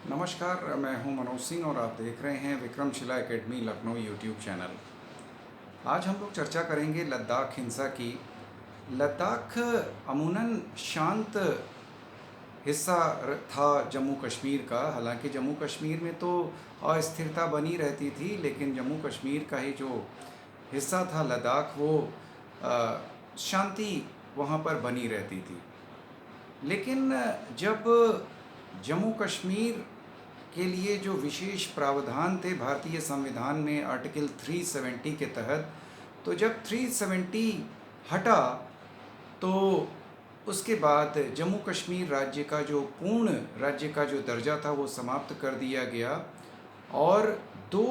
नमस्कार, मैं हूं मनोज सिंह और आप देख रहे हैं Vikramshila academy Lucknow YouTube channel. आज हम लोग चर्चा करेंगे लद्दाख हिंसा की। लद्दाख अमूनन शांत हिस्सा था जम्मू कश्मीर का। हालांकि जम्मू कश्मीर में तो अस्थिरता बनी रहती थी, लेकिन जम्मू कश्मीर का ही जो हिस्सा था लद्दाख, वो शांति वहाँ पर बनी रहती थी। लेकिन जब जम्मू कश्मीर के लिए जो विशेष प्रावधान थे भारतीय संविधान में आर्टिकल 370 के तहत, तो जब 370 हटा तो उसके बाद जम्मू कश्मीर राज्य का जो पूर्ण राज्य का जो दर्जा था वो समाप्त कर दिया गया और दो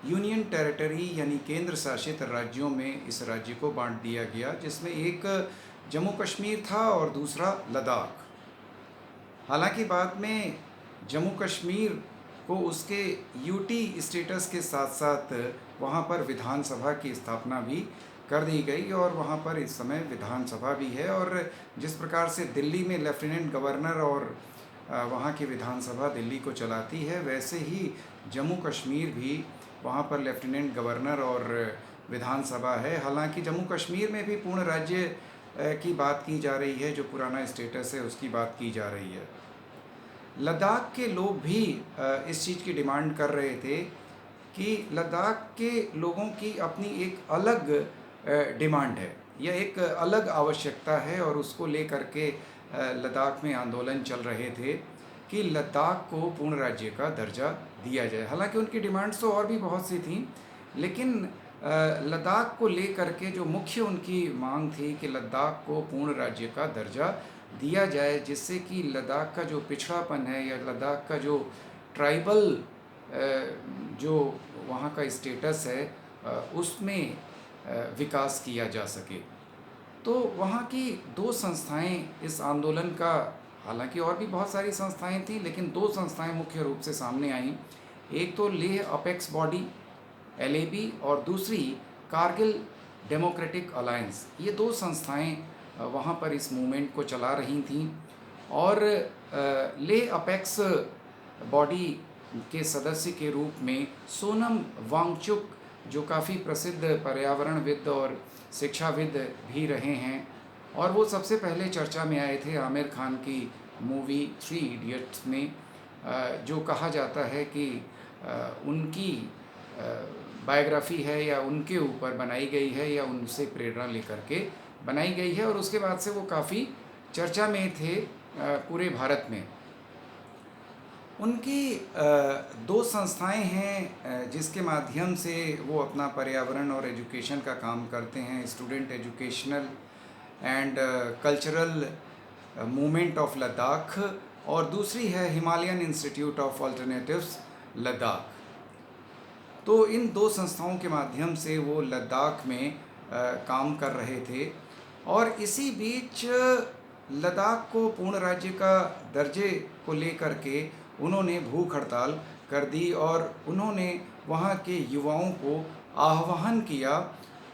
यूनियन टेरिटरी यानी केंद्र शासित राज्यों में इस राज्य को बांट दिया गया, जिसमें एक जम्मू कश्मीर था और दूसरा लद्दाख। हालांकि बाद में जम्मू कश्मीर को उसके यूटी स्टेटस के साथ साथ वहाँ पर विधानसभा की स्थापना भी कर दी गई और वहाँ पर इस समय विधानसभा भी है। और जिस प्रकार से दिल्ली में लेफ्टिनेंट गवर्नर और वहाँ की विधानसभा दिल्ली को चलाती है, वैसे ही जम्मू कश्मीर भी वहाँ पर लेफ्टिनेंट गवर्नर और विधानसभा है। हालांकि जम्मू कश्मीर में भी पूर्ण राज्य की बात की जा रही है, जो पुराना स्टेटस है उसकी बात की जा रही है। लद्दाख के लोग भी इस चीज़ की डिमांड कर रहे थे कि लद्दाख के लोगों की अपनी एक अलग डिमांड है या एक अलग आवश्यकता है, और उसको लेकर के लद्दाख में आंदोलन चल रहे थे कि लद्दाख को पूर्ण राज्य का दर्जा दिया जाए। हालांकि उनकी डिमांड्स तो और भी बहुत सी थी, लेकिन लद्दाख को लेकर के जो मुख्य उनकी मांग थी कि लद्दाख को पूर्ण राज्य का दर्जा दिया जाए, जिससे कि लद्दाख का जो पिछड़ापन है या लद्दाख का जो ट्राइबल जो वहाँ का स्टेटस है उसमें विकास किया जा सके। तो वहाँ की दो संस्थाएं इस आंदोलन का, हालांकि और भी बहुत सारी संस्थाएं थीं, लेकिन दो संस्थाएं मुख्य रूप से सामने आईं। एक तो लेह अपेक्स बॉडी एलएबी और दूसरी कारगिल डेमोक्रेटिक अलायंस। ये दो संस्थाएं वहाँ पर इस मूवमेंट को चला रही थीं। और लेह अपेक्स बॉडी के सदस्य के रूप में सोनम वांगचुक, जो काफ़ी प्रसिद्ध पर्यावरणविद और शिक्षाविद भी रहे हैं, और वो सबसे पहले चर्चा में आए थे आमिर खान की मूवी 3 इडियट्स में। जो कहा जाता है कि उनकी बायोग्राफी है या उनके ऊपर बनाई गई है या उनसे प्रेरणा लेकर के बनाई गई है, और उसके बाद से वो काफ़ी चर्चा में थे पूरे भारत में। उनकी दो संस्थाएं हैं जिसके माध्यम से वो अपना पर्यावरण और एजुकेशन का काम करते हैं, student educational and cultural movement of Ladakh, और दूसरी है Himalayan institute of alternatives Ladakh. तो इन दो संस्थाओं के माध्यम से वो लद्दाख में काम कर रहे थे। और इसी बीच लद्दाख को पूर्ण राज्य का दर्जे को लेकर के उन्होंने भूख हड़ताल कर दी और उन्होंने वहाँ के युवाओं को आह्वान किया,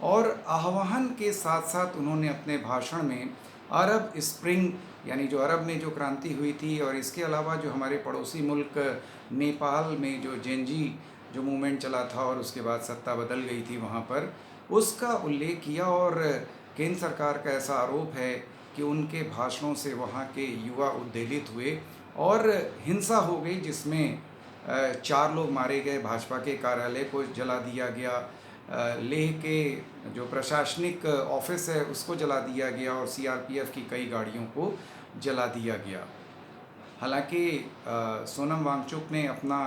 और आह्वान के साथ साथ उन्होंने अपने भाषण में अरब स्प्रिंग यानी जो अरब में जो क्रांति हुई थी, और इसके अलावा जो हमारे पड़ोसी मुल्क नेपाल में जो जेनजी जो मूवमेंट चला था और उसके बाद सत्ता बदल गई थी वहाँ पर, उसका उल्लेख किया। और केंद्र सरकार का ऐसा आरोप है कि उनके भाषणों से वहाँ के युवा उद्वेलित हुए और हिंसा हो गई, जिसमें 4 लोग मारे गए, भाजपा के कार्यालय को जला दिया गया, लेह के जो प्रशासनिक ऑफिस है उसको जला दिया गया, और सीआरपीएफ की कई गाड़ियों को जला दिया गया। हालांकि सोनम वांगचुक ने अपना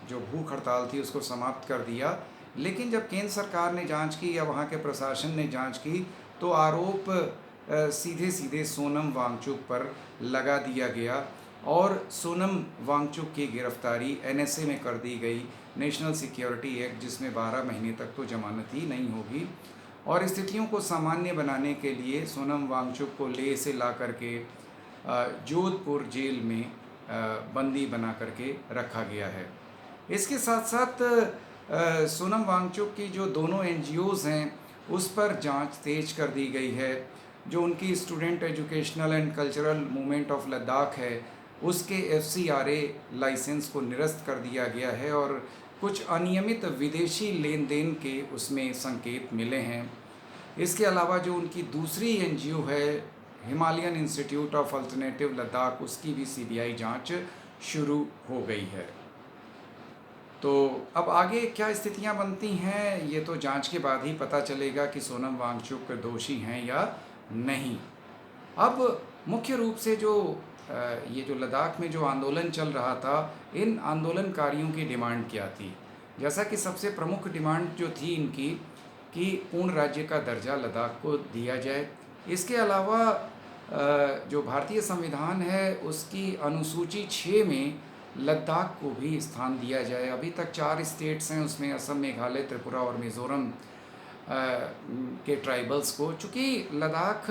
जो भूख हड़ताल थी उसको समाप्त कर दिया, लेकिन जब केंद्र सरकार ने जांच की या वहाँ के प्रशासन ने जांच की, तो आरोप सीधे सीधे सोनम वांगचुक पर लगा दिया गया, और सोनम वांगचुक की गिरफ्तारी एनएसए में कर दी गई, नेशनल सिक्योरिटी एक्ट, जिसमें 12 महीने तक तो जमानत ही नहीं होगी। और स्थितियों को सामान्य बनाने के लिए सोनम वांगचुक को लेह से ला करके जोधपुर जेल में बंदी बना करके रखा गया है। इसके साथ साथ सोनम वांगचुक की जो दोनों एनजीओज़ हैं उस पर जांच तेज कर दी गई है। जो उनकी student educational and cultural movement of Ladakh है, उसके FCRA लाइसेंस को निरस्त कर दिया गया है और कुछ अनियमित विदेशी लेन देन के उसमें संकेत मिले हैं। इसके अलावा जो उनकी दूसरी NGO है Himalayan institute of alternative Ladakh, उसकी भी CBI जांच शुरू हो गई है। तो अब आगे क्या स्थितियां बनती हैं ये तो जांच के बाद ही पता चलेगा कि सोनम वांगचुक दोषी हैं या नहीं। अब मुख्य रूप से जो ये जो लद्दाख में जो आंदोलन चल रहा था, इन आंदोलनकारियों की डिमांड क्या थी? जैसा कि सबसे प्रमुख डिमांड जो थी इनकी कि पूर्ण राज्य का दर्जा लद्दाख को दिया जाए। इसके अलावा जो भारतीय संविधान है उसकी अनुसूची 6 में लद्दाख को भी स्थान दिया जाए। अभी तक 4 स्टेट्स हैं, उसमें असम, मेघालय, त्रिपुरा और मिज़ोरम के ट्राइबल्स को, चूँकि लद्दाख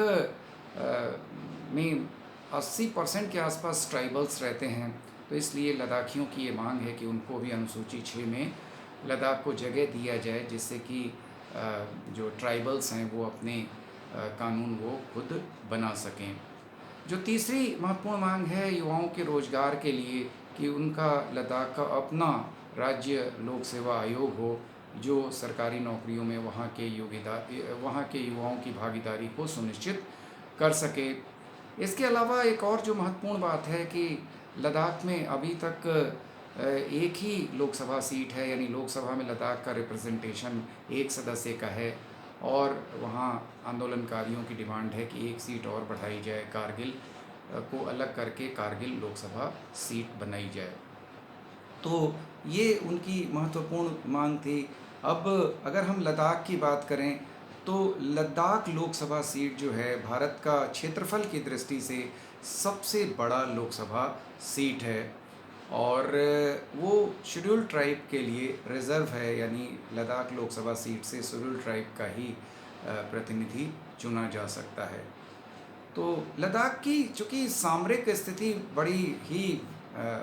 में 80% के आसपास ट्राइबल्स रहते हैं, तो इसलिए लद्दाखियों की ये मांग है कि उनको भी अनुसूची 6 में लद्दाख को जगह दिया जाए, जिससे कि जो ट्राइबल्स हैं वो अपने कानून वो खुद बना सकें। जो तीसरी महत्वपूर्ण मांग है युवाओं के रोज़गार के लिए कि उनका लद्दाख का अपना राज्य लोक सेवा आयोग हो, जो सरकारी नौकरियों में वहाँ के युवाओं की भागीदारी को सुनिश्चित कर सके। इसके अलावा एक और जो महत्वपूर्ण बात है कि लद्दाख में अभी तक एक ही लोकसभा सीट है, यानी लोकसभा में लद्दाख का रिप्रेजेंटेशन एक सदस्य का है, और वहाँ आंदोलनकारियों की डिमांड है कि एक सीट और बढ़ाई जाए, कारगिल को अलग करके कारगिल लोकसभा सीट बनाई जाए। तो ये उनकी महत्वपूर्ण मांग थी। अब अगर हम लद्दाख की बात करें तो लद्दाख लोकसभा सीट जो है भारत का क्षेत्रफल की दृष्टि से सबसे बड़ा लोकसभा सीट है, और वो शेड्यूल्ड ट्राइब के लिए रिज़र्व है, यानी लद्दाख लोकसभा सीट से शेड्यूल्ड ट्राइब का ही प्रतिनिधि चुना जा सकता है। तो लद्दाख की चूँकि सामरिक स्थिति बड़ी ही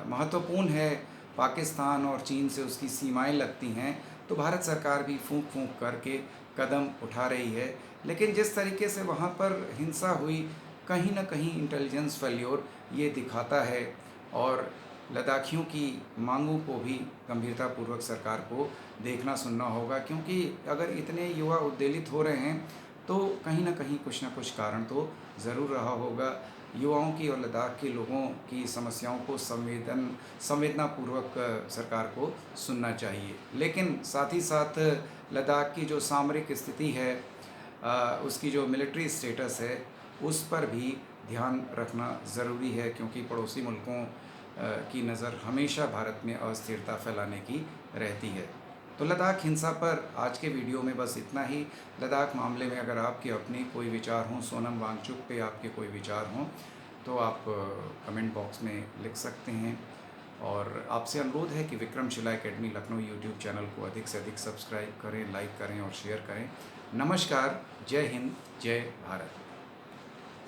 महत्वपूर्ण है, पाकिस्तान और चीन से उसकी सीमाएं लगती हैं, तो भारत सरकार भी फूंक फूंक करके कदम उठा रही है। लेकिन जिस तरीके से वहाँ पर हिंसा हुई, कहीं ना कहीं इंटेलिजेंस फेल्योर ये दिखाता है, और लद्दाखियों की मांगों को भी गंभीरतापूर्वक सरकार को देखना सुनना होगा, क्योंकि अगर इतने युवा उद्वेलित हो रहे हैं तो कहीं ना कहीं कुछ ना कुछ कारण तो ज़रूर रहा होगा। युवाओं की और लद्दाख के लोगों की समस्याओं को संवेदनापूर्वक सरकार को सुनना चाहिए। लेकिन साथ ही साथ लद्दाख की जो सामरिक स्थिति है, उसकी जो मिलिट्री स्टेटस है, उस पर भी ध्यान रखना ज़रूरी है, क्योंकि पड़ोसी मुल्कों की नज़र हमेशा भारत में अस्थिरता फैलाने की रहती है। तो लद्दाख हिंसा पर आज के वीडियो में बस इतना ही। लद्दाख मामले में अगर आपके अपने कोई विचार हों, सोनम वांगचुक पे आपके कोई विचार हों, तो आप कमेंट बॉक्स में लिख सकते हैं। और आपसे अनुरोध है कि Vikramshila academy Lucknow YouTube channel को अधिक से अधिक सब्सक्राइब करें, लाइक करें और शेयर करें। नमस्कार, जय हिंद, जय भारत।